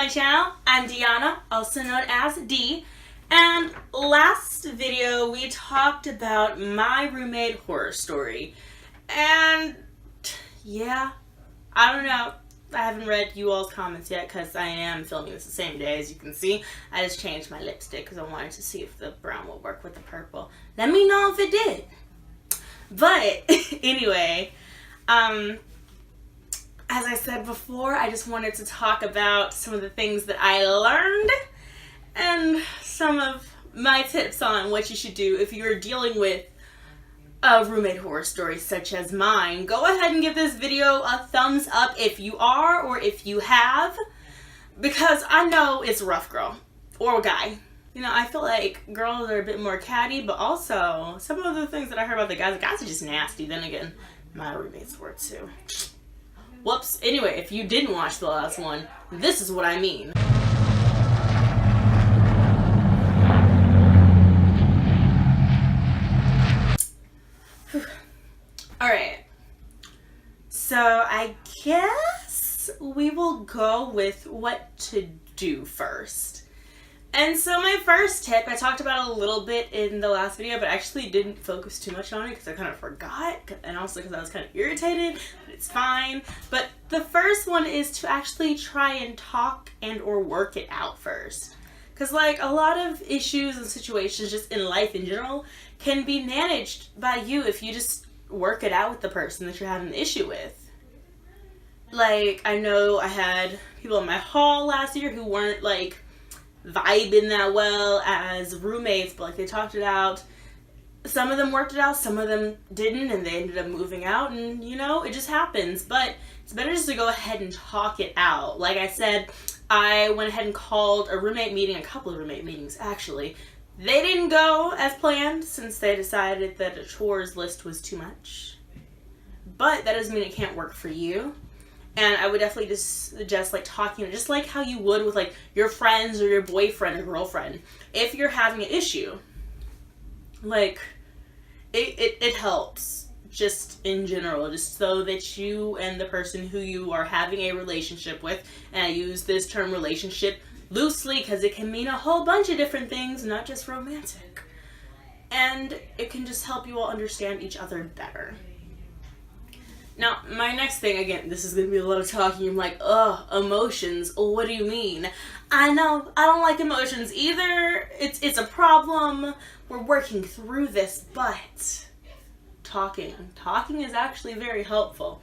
my channel. I'm Deanna, also known as Dee, and last video we talked about my roommate horror story, and yeah, I don't know, I haven't read you all's comments yet because I am filming this the same day. As you can see, I just changed my lipstick because I wanted to see if the brown will work with the purple. Let me know if it did. But anyway, as I said before, I just wanted to talk about some of the things that I learned and some of my tips on what you should do if you're dealing with a roommate horror story such as mine. Go ahead and give this video a thumbs up if you are or if you have, because I know it's rough, girl or guy. You know, I feel like girls are a bit more catty, but also some of the things that I heard about the guys are just nasty. Then again, my roommates were too. Whoops. Anyway, if you didn't watch the last one, this is what I mean. Alright. So I guess we will go with what to do first. And so my first tip, I talked about a little bit in the last video, but I actually didn't focus too much on it because I kind of forgot, and also because I was kind of irritated, but it's fine. But the first one is to actually try and talk and or work it out first. Because like a lot of issues and situations just in life in general can be managed by you if you just work it out with the person that you're having an issue with. Like, I know I had people in my hall last year who weren't like vibing that well as roommates, but like they talked it out. Some of them worked it out, some of them didn't, and they ended up moving out, and you know, it just happens. But it's better just to go ahead and talk it out. Like I said, I went ahead and called a roommate meeting, a couple of roommate meetings actually. They didn't go as planned since they decided that a chores list was too much. But that doesn't mean it can't work for you. And I would definitely just suggest like talking, just like how you would with like your friends or your boyfriend or girlfriend. If you're having an issue, like it helps just in general, just so that you and the person who you are having a relationship with, and I use this term relationship loosely because it can mean a whole bunch of different things, not just romantic. And it can just help you all understand each other better. Now, my next thing, again, this is going to be a lot of talking. I'm like, ugh, emotions. What do you mean? I know, I don't like emotions either. It's a problem. We're working through this, but talking is actually very helpful.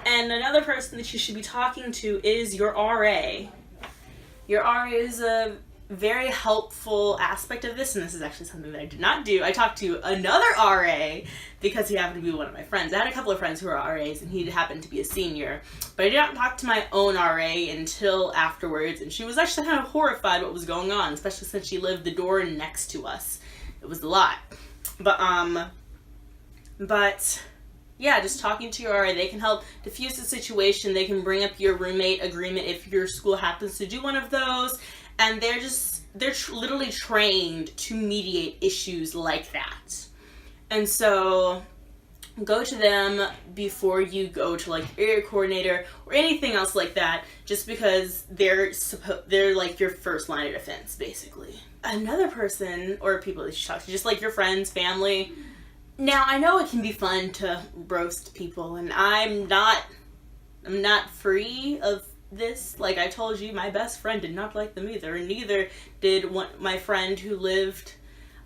And another person that you should be talking to is your RA. Your RA is a very helpful aspect of this, and this is actually something that I did not do. I talked to another RA because he happened to be one of my friends. I had a couple of friends who were RAs, and he happened to be a senior, but I did not talk to my own RA until afterwards, and she was actually kind of horrified what was going on, especially since she lived the door next to us. It was a lot. But yeah, just talking to your RA, they can help diffuse the situation. They can bring up your roommate agreement if your school happens to do one of those. And they're literally trained to mediate issues like that. And so go to them before you go to like area coordinator or anything else like that, just because they're like your first line of defense, basically. Another person or people that you talk to, just like your friends, family. Now, I know it can be fun to roast people, and I'm not free of this. Like I told you, my best friend did not like them either, and neither did my friend who lived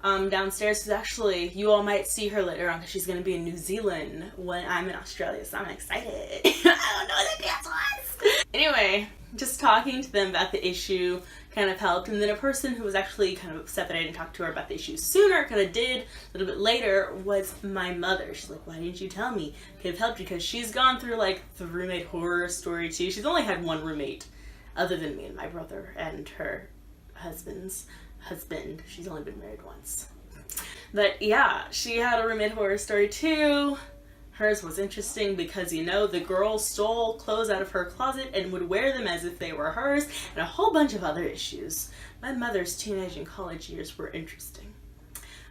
downstairs. Because actually, you all might see her later on because she's going to be in New Zealand when I'm in Australia, so I'm excited. I don't know what the dance was. Anyway, just talking to them about the issue kind of helped, and then a person who was actually kind of upset that I didn't talk to her about the issue sooner, kind of did a little bit later, was my mother. She's like, why didn't you tell me? Could have helped you, because she's gone through like the roommate horror story too. She's only had one roommate other than me and my brother and her husband's husband. She's only been married once. But yeah, she had a roommate horror story too. Hers was interesting because, you know, the girl stole clothes out of her closet and would wear them as if they were hers, and a whole bunch of other issues. My mother's teenage and college years were interesting.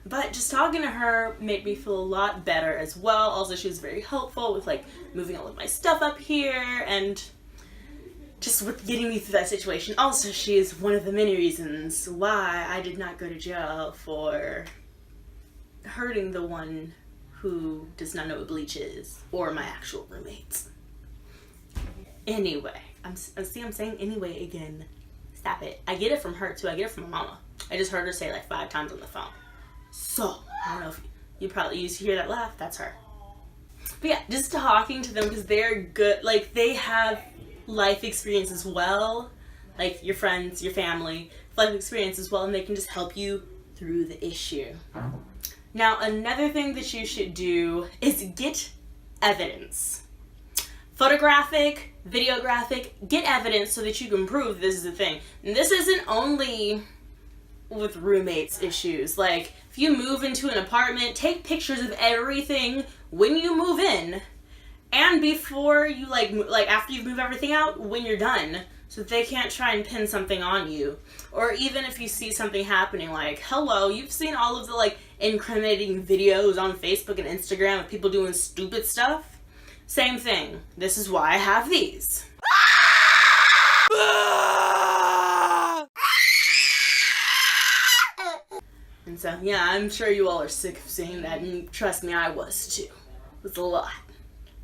But just talking to her made me feel a lot better as well. Also, she was very helpful with like moving all of my stuff up here, and just with getting me through that situation. Also, she is one of the many reasons why I did not go to jail for hurting the one who does not know what bleach is, or my actual roommates. Anyway, I'm saying anyway again. Stop it. I get it from her too. I get it from my mama. I just heard her say it like 5 times on the phone. So, I don't know if you probably used to hear that laugh. That's her. But yeah, just talking to them because they're good. Like, they have life experience as well. Like, your friends, your family, life experience as well. And they can just help you through the issue. Now, another thing that you should do is get evidence. Photographic, videographic, get evidence so that you can prove this is a thing. And this isn't only with roommates issues. Like, if you move into an apartment, take pictures of everything when you move in and before you, like after you've moved everything out, when you're done, so that they can't try and pin something on you. Or even if you see something happening, like, hello, you've seen all of the, like, incriminating videos on Facebook and Instagram of people doing stupid stuff? Same thing. This is why I have these. And so, yeah, I'm sure you all are sick of seeing that, and trust me, I was too. It was a lot.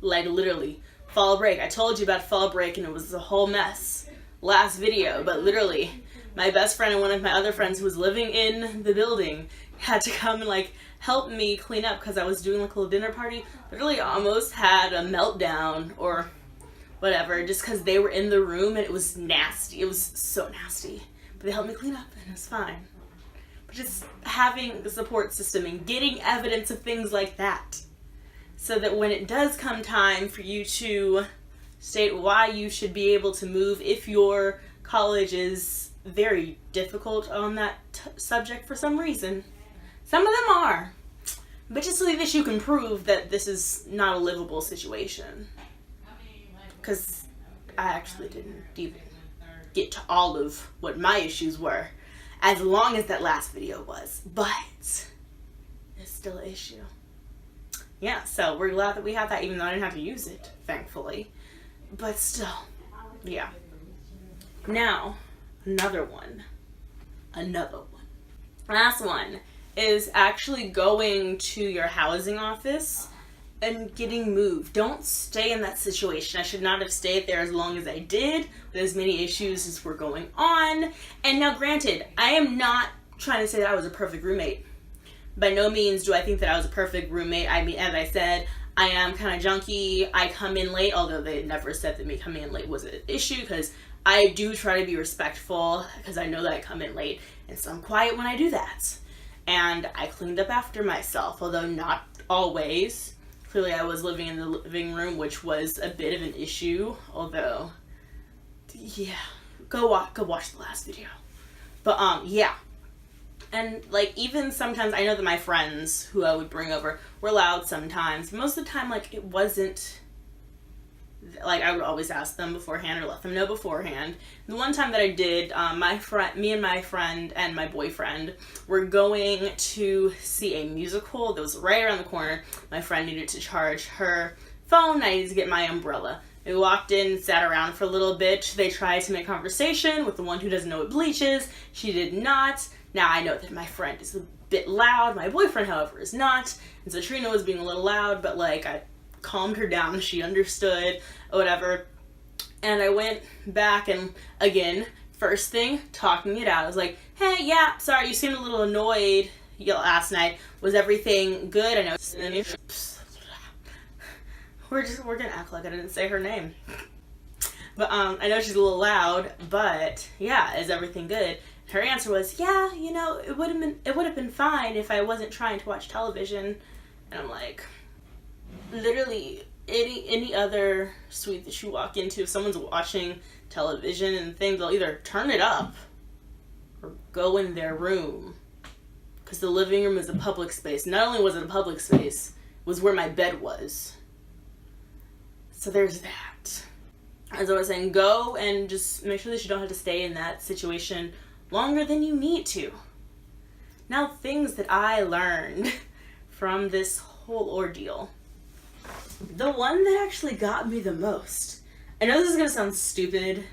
Like, literally, fall break. I told you about fall break, and it was a whole mess last video, but literally, my best friend and one of my other friends who was living in the building had to come and, like, help me clean up because I was doing, like, a little dinner party. Literally almost had a meltdown or whatever just because they were in the room, and it was nasty. It was so nasty. But they helped me clean up, and it was fine. Just having the support system and getting evidence of things like that, so that when it does come time for you to state why you should be able to move, if your college is very difficult on that subject for some reason. Some of them are. But just so that you can prove that this is not a livable situation. Because I actually didn't even get to all of what my issues were, as long as that last video was. But it's still an issue. Yeah, so we're glad that we have that, even though I didn't have to use it, thankfully. But still, yeah. Now, another one. Last one is actually going to your housing office and getting moved. Don't stay in that situation. I should not have stayed there as long as I did, with as many issues as were going on. And now, granted, I am not trying to say that I was a perfect roommate. By no means do I think that I was a perfect roommate. I mean, as I said, I am kind of junky. I come in late, although they never said that me coming in late was an issue, because I do try to be respectful, because I know that I come in late, and so I'm quiet when I do that. And I cleaned up after myself, although not always. Clearly I was living in the living room, which was a bit of an issue, although, yeah, go watch the last video. But, yeah. And, like, even sometimes, I know that my friends who I would bring over were loud sometimes. Most of the time, like, it wasn't, like, I would always ask them beforehand or let them know beforehand. The one time that I did, me and my friend and my boyfriend were going to see a musical that was right around the corner. My friend needed to charge her phone. I needed to get my umbrella. We walked in, sat around for a little bit. They tried to make conversation with the one who doesn't know what bleach is. She did not. Now, I know that my friend is a bit loud. My boyfriend, however, is not. And so Trina was being a little loud, but, like, I calmed her down. She understood, whatever. And I went back and, again, first thing, talking it out. I was like, hey, yeah, sorry, you seemed a little annoyed last night. Was everything good? I know. We're gonna act like I didn't say her name. But, I know she's a little loud, but, yeah, is everything good? Her answer was, yeah, you know, it would have been fine if I wasn't trying to watch television. And I'm like, literally, any other suite that you walk into, if someone's watching television and things, they'll either turn it up or go in their room. Because the living room is a public space. Not only was it a public space, it was where my bed was. So there's that. As I was saying, go and just make sure that you don't have to stay in that situation longer than you need to. Now, things that I learned from this whole ordeal. The one that actually got me the most. I know this is going to sound stupid,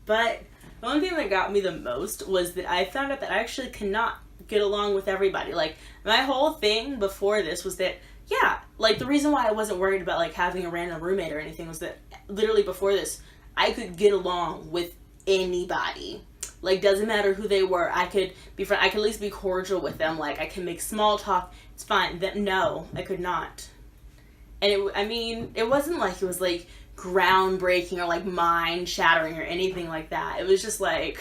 But the one thing that got me the most was that I found out that I actually cannot get along with everybody. Like, my whole thing before this was that, yeah, like, the reason why I wasn't worried about, like, having a random roommate or anything was that literally before this, I could get along with anybody. Like, doesn't matter who they were. I could be friend. I could at least be cordial with them. Like, I can make small talk. It's fine. No, I could not. And it wasn't like it was like groundbreaking or like mind shattering or anything like that. It was just like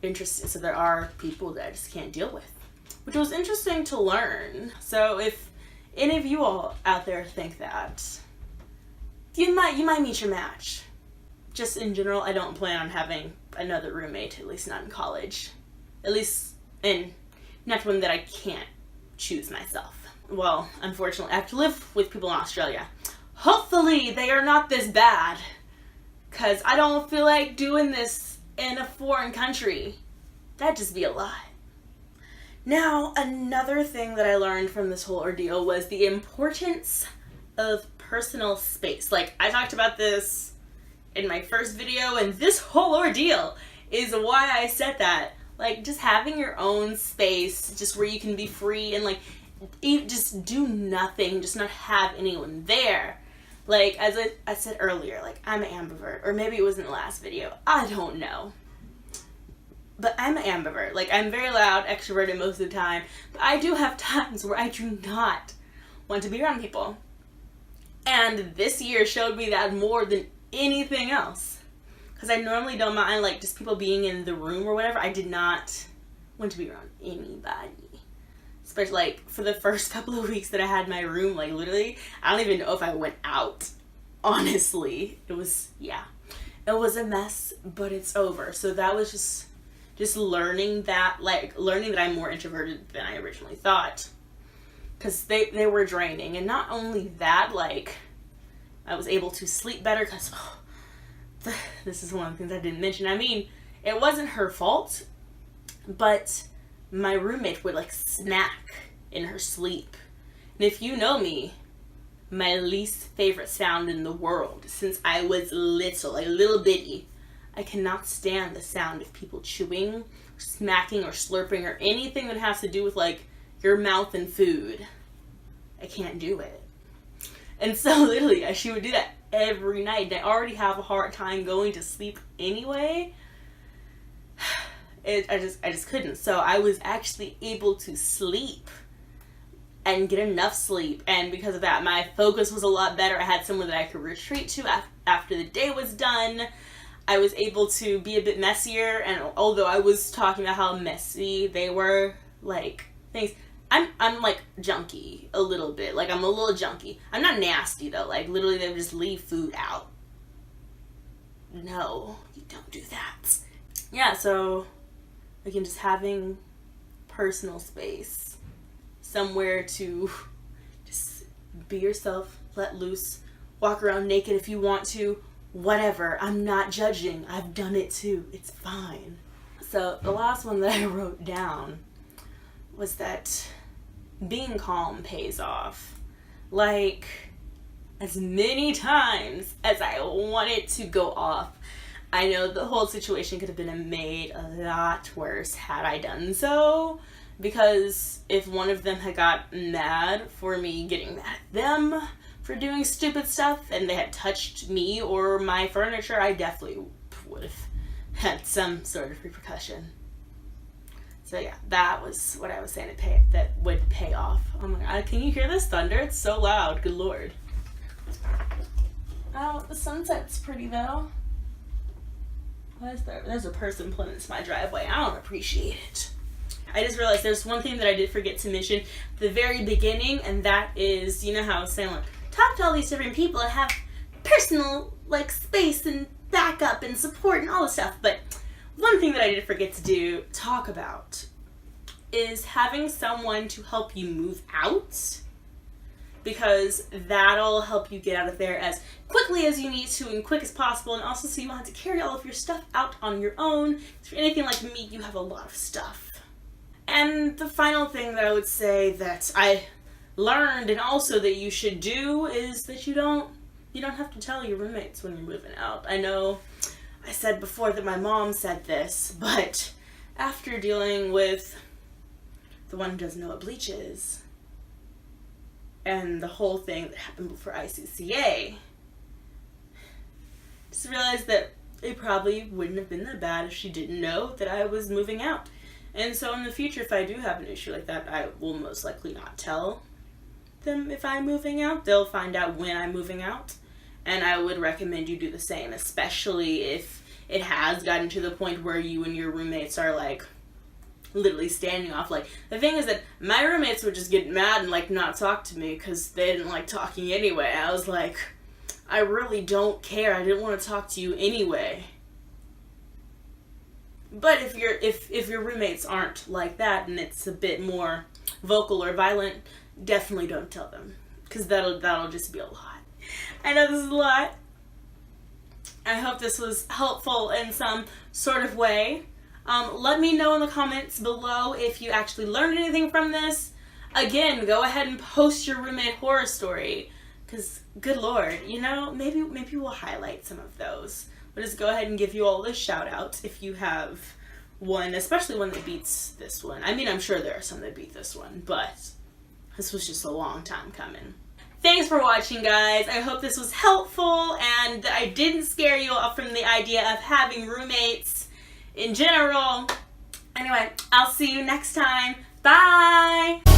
interesting. So there are people that I just can't deal with, which was interesting to learn. So if any of you all out there think that, you might meet your match. Just in general, I don't plan on having another roommate, at least not in college. At least, and not one that I can't choose myself. Well, unfortunately, I have to live with people in Australia. Hopefully, they are not this bad. Because I don't feel like doing this in a foreign country. That'd just be a lie. Now, another thing that I learned from this whole ordeal was the importance of personal space. Like, I talked about this in my first video, and this whole ordeal is why I said that. Like, just having your own space, just where you can be free and, like, just do nothing, just not have anyone there. Like, as I said earlier, like, I'm an ambivert, or maybe it was in the last video, I don't know. But I'm an ambivert. Like, I'm very loud, extroverted most of the time, but I do have times where I do not want to be around people. And this year showed me that more than anything else. Because I normally don't mind, like, just people being in the room or whatever. I did not want to be around anybody. Especially, like, for the first couple of weeks that I had my room, like, literally, I don't even know if I went out. Honestly. It was a mess, but it's over. So that was just learning that I'm more introverted than I originally thought. Because they were draining. And not only that, like, I was able to sleep better because, this is one of the things I didn't mention. I mean, it wasn't her fault, but my roommate would, like, smack in her sleep. And if you know me, my least favorite sound in the world, since I was little bitty, I cannot stand the sound of people chewing, or smacking, or slurping, or anything that has to do with, like, your mouth and food. I can't do it. And so, literally, she would do that every night. And I already have a hard time going to sleep anyway. I just couldn't. So I was actually able to sleep and get enough sleep. And because of that, my focus was a lot better. I had someone that I could retreat to after the day was done. I was able to be a bit messier. And although I was talking about how messy they were, like, things, I'm like junky a little bit. Like, I'm a little junky. I'm not nasty though. Like, literally they would just leave food out. No, you don't do that. Yeah, so again, just having personal space, somewhere to just be yourself, let loose, walk around naked if you want to, whatever. I'm not judging. I've done it too. It's fine. So the last one that I wrote down was that being calm pays off. Like, as many times as I want it to go off, I know the whole situation could have been made a lot worse had I done so, because if one of them had got mad for me getting mad at them for doing stupid stuff and they had touched me or my furniture, I definitely would have had some sort of repercussion. So yeah, that was what I was saying that would pay off. Oh my god, can you hear this thunder? It's so loud, good lord. Oh, the sunset's pretty though. What is there? There's a person pulling into my driveway. I don't appreciate it. I just realized there's one thing that I did forget to mention at the very beginning, and that is, you know how I was saying, like, talk to all these different people and have personal, like, space and backup and support and all this stuff, but one thing that I did forget to talk about is having someone to help you move out, because that'll help you get out of there as quickly as you need to and quick as possible, and also so you won't have to carry all of your stuff out on your own. If you're anything like me, you have a lot of stuff. And the final thing that I would say that I learned and also that you should do is that you don't have to tell your roommates when you're moving out. I know I said before that my mom said this, but after dealing with the one who doesn't know what bleach is and the whole thing that happened before ICCA, just realized that it probably wouldn't have been that bad if she didn't know that I was moving out. And so in the future, if I do have an issue like that, I will most likely not tell them if I'm moving out. They'll find out when I'm moving out. And I would recommend you do the same, especially if it has gotten to the point where you and your roommates are like literally standing off. Like, the thing is that my roommates would just get mad and like not talk to me because they didn't like talking anyway. I was like, I really don't care. I didn't want to talk to you anyway. But if your roommates aren't like that and it's a bit more vocal or violent, definitely don't tell them, because that'll just be a lot. I know this is a lot. I hope this was helpful in some sort of way. Let me know in the comments below if you actually learned anything from this. Again, go ahead and post your roommate horror story, because good lord, you know, maybe we'll highlight some of those. We'll just go ahead and give you all a shout out if you have one, especially one that beats this one. I mean, I'm sure there are some that beat this one, but this was just a long time coming. Thanks for watching, guys. I hope this was helpful and I didn't scare you off from the idea of having roommates in general. Anyway, I'll see you next time. Bye!